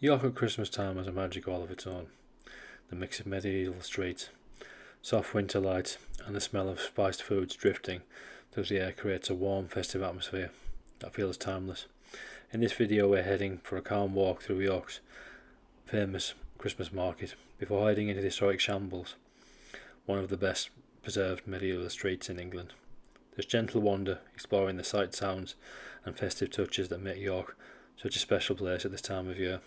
York at Christmas time has a magic all of its own. The mix of medieval streets, soft winter lights, and the smell of spiced foods drifting through the air creates a warm, festive atmosphere that feels timeless. In this video we're heading for a calm walk through York's famous Christmas market before heading into the historic Shambles, one of the best preserved medieval streets in England. There's gentle wander, exploring the sights, sounds and festive touches that make York such a special place at this time of year.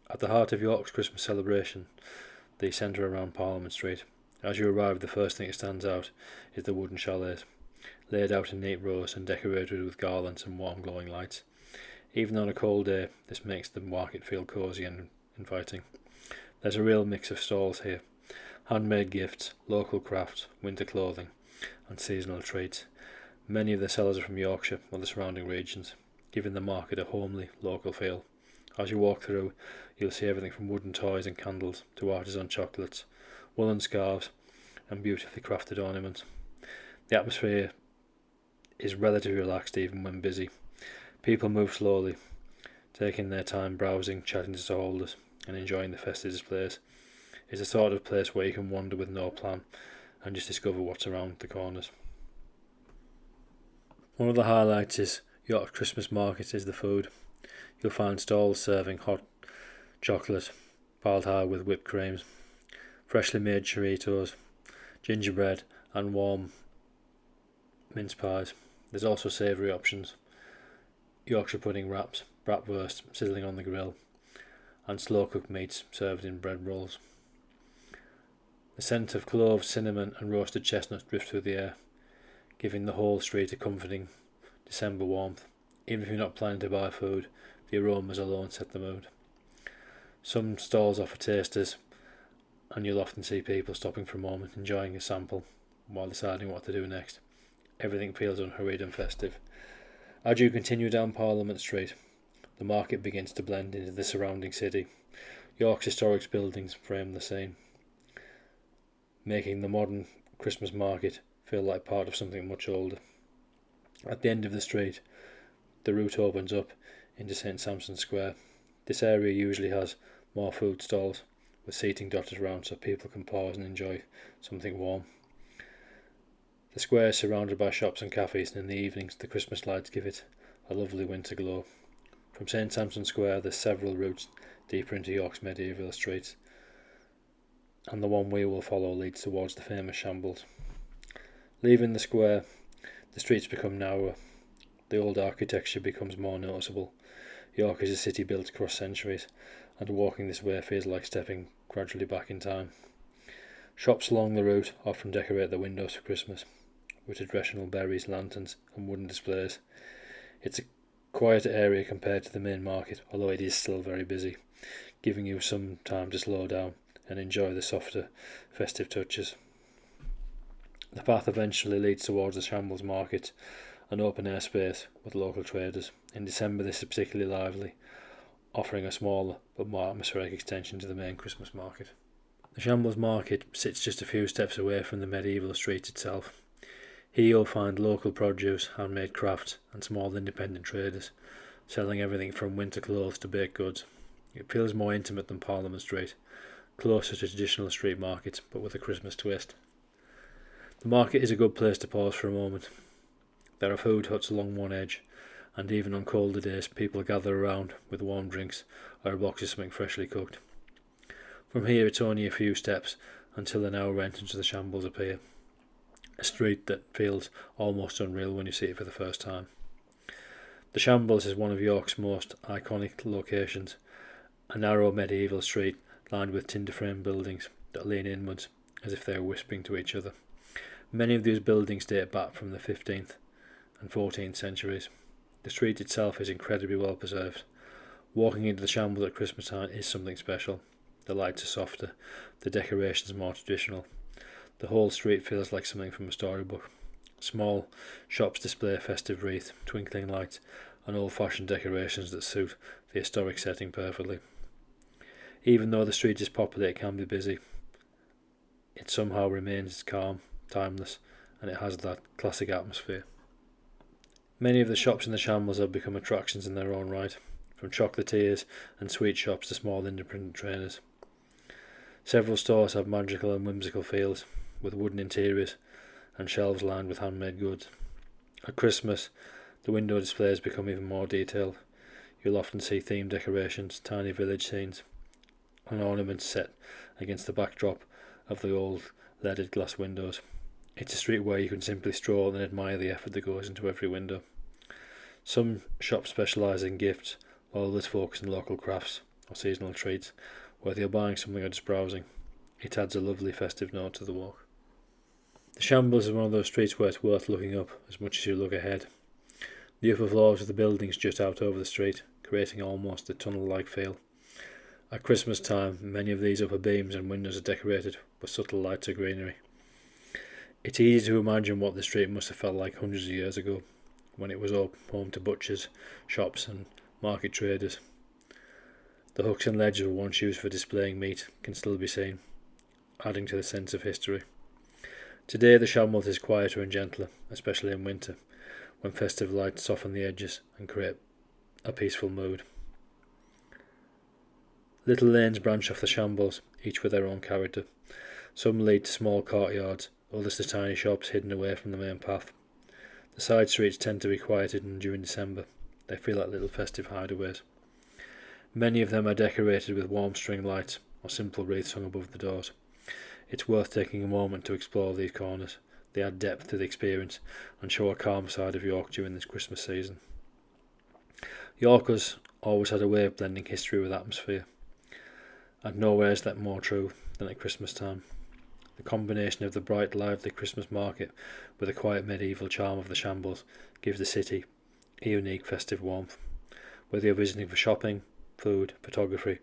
At the heart of York's Christmas celebration, they centre around Parliament Street. As you arrive, the first thing that stands out is the wooden chalets, laid out in neat rows and decorated with garlands and warm glowing lights. Even on a cold day, this makes the market feel cosy and inviting. There's a real mix of stalls here: handmade gifts, local crafts, winter clothing and seasonal treats. Many of the sellers are from Yorkshire or the surrounding regions, giving the market a homely, local feel. As you walk through, you'll see everything from wooden toys and candles to artisan chocolates, woolen scarves and beautifully crafted ornaments. The atmosphere is relatively relaxed even when busy. People move slowly, taking their time browsing, chatting to stallholders and enjoying the festive displays. It's the sort of place where you can wander with no plan and just discover what's around the corners. One of the highlights is York's Christmas market is the food. You'll find stalls serving hot chocolate piled high with whipped creams, freshly made churritos, gingerbread and warm mince pies. There's also savoury options: Yorkshire pudding wraps, bratwurst sizzling on the grill, and slow cooked meats served in bread rolls. The scent of cloves, cinnamon and roasted chestnuts drifts through the air, giving the whole street a comforting December warmth. Even if you're not planning to buy food, the aromas alone set the mood. Some stalls offer tasters, and you'll often see people stopping for a moment, enjoying a sample while deciding what to do next. Everything feels unhurried and festive. As you continue down Parliament Street, the market begins to blend into the surrounding city. York's historic buildings frame the scene, making the modern Christmas market feel like part of something much older. At the end of the street, the route opens up into Sampson Square. This area usually has more food stalls, with seating dotted around so people can pause and enjoy something warm. The square is surrounded by shops and cafes, and in the evenings the Christmas lights give it a lovely winter glow. From St Sampson Square there's several routes deeper into York's medieval streets, and the one we will follow leads towards the famous Shambles. Leaving the square, the streets become narrower. The old architecture becomes more noticeable. York is a city built across centuries, and walking this way feels like stepping gradually back in time. Shops along the route often decorate their windows for Christmas, with traditional berries, lanterns and wooden displays. It's a quieter area compared to the main market, although it is still very busy, giving you some time to slow down and enjoy the softer, festive touches. The path eventually leads towards the Shambles Market, an open-air space with local traders. In December this is particularly lively, offering a smaller but more atmospheric extension to the main Christmas market. The Shambles Market sits just a few steps away from the medieval street itself. Here you'll find local produce, handmade crafts and small independent traders, selling everything from winter clothes to baked goods. It feels more intimate than Parliament Street, closer to traditional street markets but with a Christmas twist. The market is a good place to pause for a moment. There are food huts along one edge, and even on colder days people gather around with warm drinks or a box of something freshly cooked. From here it's only a few steps until an hour entrance to the Shambles appear, a street that feels almost unreal when you see it for the first time. The Shambles is one of York's most iconic locations, a narrow medieval street lined with timber frame buildings that lean inwards as if they are whispering to each other. Many of these buildings date back from the 15th and 14th centuries. The street itself is incredibly well preserved. Walking into the Shambles at Christmas time is something special. The lights are softer, the decorations more traditional. The whole street feels like something from a storybook. Small shops display festive wreaths, twinkling lights and old-fashioned decorations that suit the historic setting perfectly. Even though the street is popular, it can be busy. It somehow remains calm, timeless, and it has that classic atmosphere. Many of the shops in the Shambles have become attractions in their own right, from chocolatiers and sweet shops to small independent trainers. Several stores have magical and whimsical feels, with wooden interiors and shelves lined with handmade goods. At Christmas, the window displays become even more detailed. You'll often see themed decorations, tiny village scenes, and ornaments set against the backdrop of the old leaded glass windows. It's a street where you can simply stroll and admire the effort that goes into every window. Some shops specialise in gifts, while others focus on local crafts or seasonal treats, whether you're buying something or just browsing. It adds a lovely festive note to the walk. The Shambles is one of those streets where it's worth looking up as much as you look ahead. The upper floors of the buildings jut out over the street, creating almost a tunnel-like feel. At Christmas time, many of these upper beams and windows are decorated with subtle lights or greenery. It's easy to imagine what the street must have felt like hundreds of years ago, when it was home to butchers, shops and market traders. The hooks and ledges once used for displaying meat can still be seen, adding to the sense of history. Today the Shambles is quieter and gentler, especially in winter, when festive lights soften the edges and create a peaceful mood. Little lanes branch off the Shambles, each with their own character. Some lead to small courtyards, others to tiny shops hidden away from the main path. The side streets tend to be quieted, and during December they feel like little festive hideaways. Many of them are decorated with warm string lights or simple wreaths hung above the doors. It's worth taking a moment to explore these corners. They add depth to the experience and show a calm side of York during this Christmas season. Yorkers always had a way of blending history with atmosphere, and nowhere is that more true than at Christmas time. The combination of the bright, lively Christmas market with the quiet medieval charm of the Shambles gives the city a unique festive warmth. Whether you're visiting for shopping, food, photography,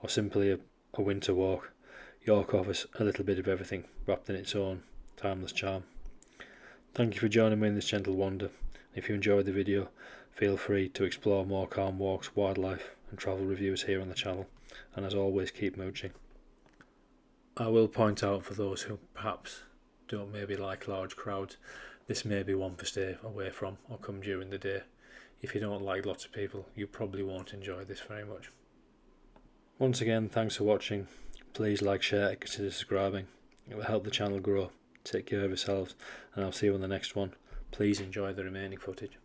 or simply a winter walk, York offers a little bit of everything wrapped in its own timeless charm. Thank you for joining me in this gentle wander. If you enjoyed the video, feel free to explore more calm walks, wildlife and travel reviews here on the channel, and as always, keep mooching. I will point out, for those who perhaps don't maybe like large crowds, this may be one to stay away from or come during the day. If you don't like lots of people, you probably won't enjoy this very much. Once again, thanks for watching. Please like, share and consider subscribing. It will help the channel grow. Take care of yourselves, and I'll see you on the next one. Please enjoy the remaining footage.